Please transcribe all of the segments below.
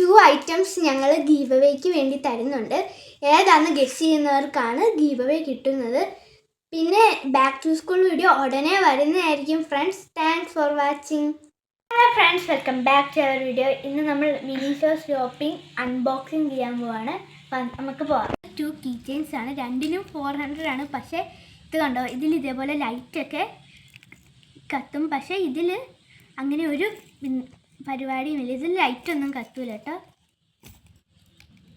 2 items ഞങ്ങൾ give അവേക്ക് വേണ്ടി തരുന്നുണ്ട്. ഏതാണെന്ന് ഗസ് ചെയ്യുന്നവർക്കാണ് ഗീവ് അവേ കിട്ടുന്നത്. പിന്നെ ബാക്ക് ടു സ്കൂൾ വീഡിയോ ഉടനെ വരുന്നതായിരിക്കും friends. Thanks for watching. Friends, welcome back to our video. ഇന്ന് നമ്മൾ മിനിസോ ഷോപ്പിംഗ് അൺബോക്സിങ് ചെയ്യാൻ പോവാണ്. നമുക്ക് പോവാം. 2 കീ ചെയിൻസ് ആണ്, രണ്ടിനും 400 ആണ്. പക്ഷേ ഇത് കണ്ടോ, ഇതിൽ ഇതേപോലെ ലൈറ്റൊക്കെ കത്തും. പക്ഷേ ഇതിൽ അങ്ങനെ ഒരു പരിപാടിയുമില്ല. ഇതിൽ ലൈറ്റൊന്നും കത്തൂല കേട്ടോ.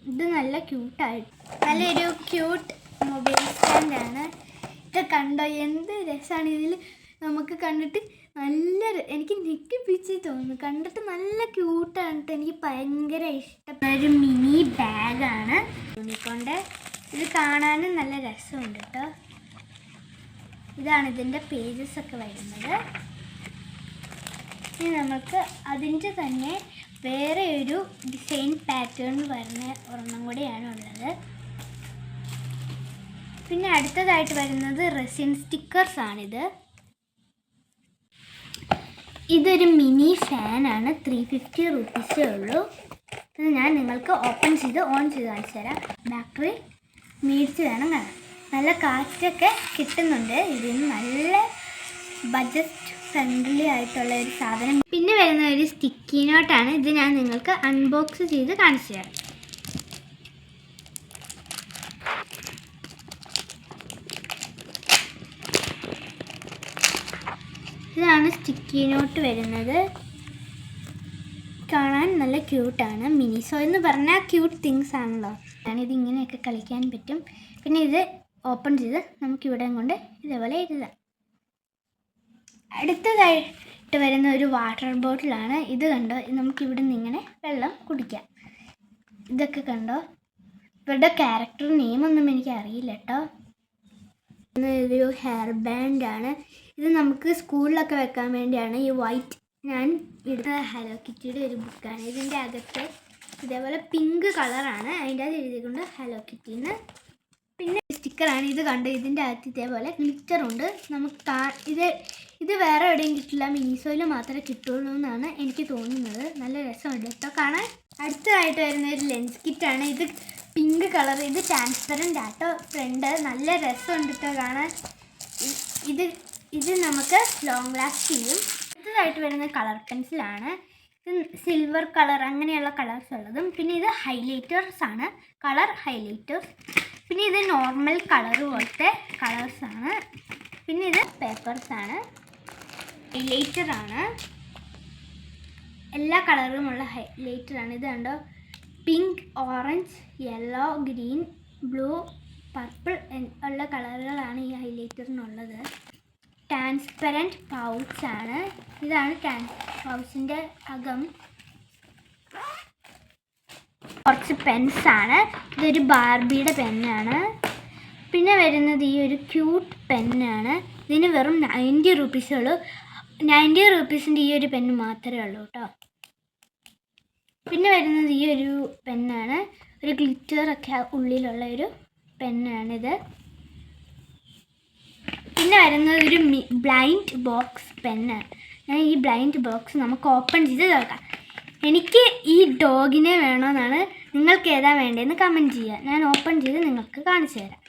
ഇത് നല്ല ക്യൂട്ടായിട്ട് നല്ലൊരു ക്യൂട്ട് മൊബൈൽ സ്റ്റാൻഡാണ്. ഇത് കണ്ടോ, എന്ത് രസമാണ്. ഇതിൽ നമുക്ക് കണ്ടിട്ട് എനിക്ക് ഞെക്കിപ്പിച്ച് തോന്നുന്നു. കണ്ടിട്ട് നല്ല ക്യൂട്ടാണ്. എനിക്ക് ഭയങ്കര ഇഷ്ടപ്പെട്ട ഒരു മിനി ബാഗാണ് യൂണിക്കോണിൻ്റെ. ഇത് കാണാനും നല്ല രസമുണ്ട് കേട്ടോ. ഇതാണ് ഇതിൻ്റെ പേജസ് ഒക്കെ വരുന്നത്. ഇനി നമുക്ക് അതിൻ്റെ തന്നെ വേറെ ഒരു ഡിസൈൻ പാറ്റേൺ വരുന്ന ഒരെണ്ണം കൂടിയാണ് ഉള്ളത്. പിന്നെ അടുത്തതായിട്ട് വരുന്നത് റെസിൻ സ്റ്റിക്കേഴ്സാണിത്. ഇതൊരു മിനി ഫാനാണ്. 350 റുപ്പീസേ ഉള്ളൂ. ഇത് ഞാൻ നിങ്ങൾക്ക് ഓപ്പൺ ചെയ്ത് ഓൺ ചെയ്ത് കാണിച്ചു തരാം. ബാറ്ററി മേടിച്ച് വേണം കാണാൻ. നല്ല കാറ്റൊക്കെ കിട്ടുന്നുണ്ട്. ഇതിന് നല്ല ബഡ്ജറ്റ് ഫ്രണ്ട്ലി ആയിട്ടുള്ള ഒരു സാധനം. പിന്നെ വരുന്ന ഒരു സ്റ്റിക്കി നോട്ടാണ്. ഇത് ഞാൻ നിങ്ങൾക്ക് അൺബോക്സ് ചെയ്ത് കാണിച്ചു തരാം. ഇതാണ് സ്റ്റിക്കി നോട്ട് വരുന്നത്. കാണാൻ നല്ല ക്യൂട്ടാണ്. മിനിസോ എന്ന് പറഞ്ഞാൽ ക്യൂട്ട് തിങ്സ് ആണല്ലോ. ഞാനിത് ഇങ്ങനെയൊക്കെ കളിക്കാൻ പറ്റും. പിന്നെ ഇത് ഓപ്പൺ ചെയ്ത് നമുക്കിവിടെ കൊണ്ട് ഇതേപോലെ എഴുതാം. അടുത്തതായിട്ട് വരുന്ന ഒരു വാട്ടർ ബോട്ടിലാണ്. ഇത് കണ്ടോ, നമുക്കിവിടെ നിന്ന് ഇങ്ങനെ വെള്ളം കുടിക്കാം. ഇതൊക്കെ കണ്ടോ, ഇവരുടെ ക്യാരക്ടർ നെയിമൊന്നും എനിക്ക് അറിയില്ല കേട്ടോ. ഇതൊരു ഹെയർ ബാൻഡാണ്. ഇത് നമുക്ക് സ്കൂളിലൊക്കെ വെക്കാൻ വേണ്ടിയാണ്. ഈ വൈറ്റ് ഞാൻ എടുത്ത ഹലോ കിറ്റിയുടെ ഒരു ബുക്കാണ്. ഇതിൻ്റെ അകത്ത് ഇതേപോലെ പിങ്ക് കളറാണ്. അതിൻ്റെ അത് എഴുതിക്കൊണ്ട് ഹലോ കിറ്റിന്ന്. പിന്നെ സ്റ്റിക്കറാണ്. ഇത് കണ്ട് ഇതിൻ്റെ അകത്ത് ഇതേപോലെ ഗ്ലിറ്ററുണ്ട്. നമുക്ക് ഇത് വേറെ എവിടെയും കിട്ടില്ല, മിനിസോയിൽ മാത്രമേ കിട്ടുള്ളൂ എന്നാണ് എനിക്ക് തോന്നുന്നത്. നല്ല രസമുണ്ട് കേട്ടോ കാണാൻ. അടുത്തതായിട്ട് വരുന്ന ഒരു ലെൻസ് കിറ്റാണ്. ഇത് പിങ്ക് കളർ. ഇത് ട്രാൻസ്പെറൻ്റ് ആട്ടോ ഫ്രണ്ട്. നല്ല രസമുണ്ട് കേട്ടോ കാണാൻ. ഇത് നമുക്ക് ലോങ് ലാസ്റ്റ് ചെയ്യും. അടുത്തതായിട്ട് വരുന്ന കളർ പെൻസിലാണ്. ഇത് സിൽവർ കളർ അങ്ങനെയുള്ള കളേഴ്സ് ഉള്ളതും. പിന്നെ ഇത് ഹൈലൈറ്റേഴ്സ് ആണ്, കളർ ഹൈലൈറ്റേഴ്സ്. പിന്നെ ഇത് നോർമൽ കളർ പോലത്തെ കളേഴ്സാണ്. പിന്നെ ഇത് പേപ്പേഴ്സാണ്, ഹൈലൈറ്ററാണ്. എല്ലാ കളറുമുള്ള ഹൈലൈറ്ററാണ്. ഇത് കണ്ടോ, pink, orange, yellow, green, blue, purple ഉള്ള കളറുകളാണ് ഈ ഹൈലൈറ്ററിനുള്ളത്. ട്രാൻസ്പെറൻറ്റ് പൗച്ചാണ്. ഇതാണ് പൗച്ചിൻ്റെ അകം. കുറച്ച് പെൻസാണ്. ഇതൊരു ബാർബിയുടെ പെന്നാണ്. പിന്നെ വരുന്നത് ഈ ഒരു ക്യൂട്ട് പെന്നാണ്. ഇതിന് വെറും 90 റുപ്പീസേ ഉള്ളൂ. 90 റുപ്പീസിൻ്റെ ഈ ഒരു പെന്ന് മാത്രമേ ഉള്ളൂ കേട്ടോ. പിന്നെ വരുന്നത് ഈ ഒരു പെന്നാണ്. ഒരു ഗ്ലിറ്ററൊക്കെ ഉള്ളിലുള്ള ഒരു പെന്നാണിത്. പിന്നെ വരുന്നത് ഒരു ബ്ലൈൻഡ് ബോക്സ് പെന്നാണ്. ഈ ബ്ലൈൻഡ് ബോക്സ് നമുക്ക് ഓപ്പൺ ചെയ്ത് കേൾക്കാം. എനിക്ക് ഈ ഡോഗിനെ വേണമെന്നാണ്. നിങ്ങൾക്ക് ഏതാ വേണ്ടതെന്ന് കമൻറ്റ് ചെയ്യുക. ഞാൻ ഓപ്പൺ ചെയ്ത് നിങ്ങൾക്ക് കാണിച്ചു തരാം.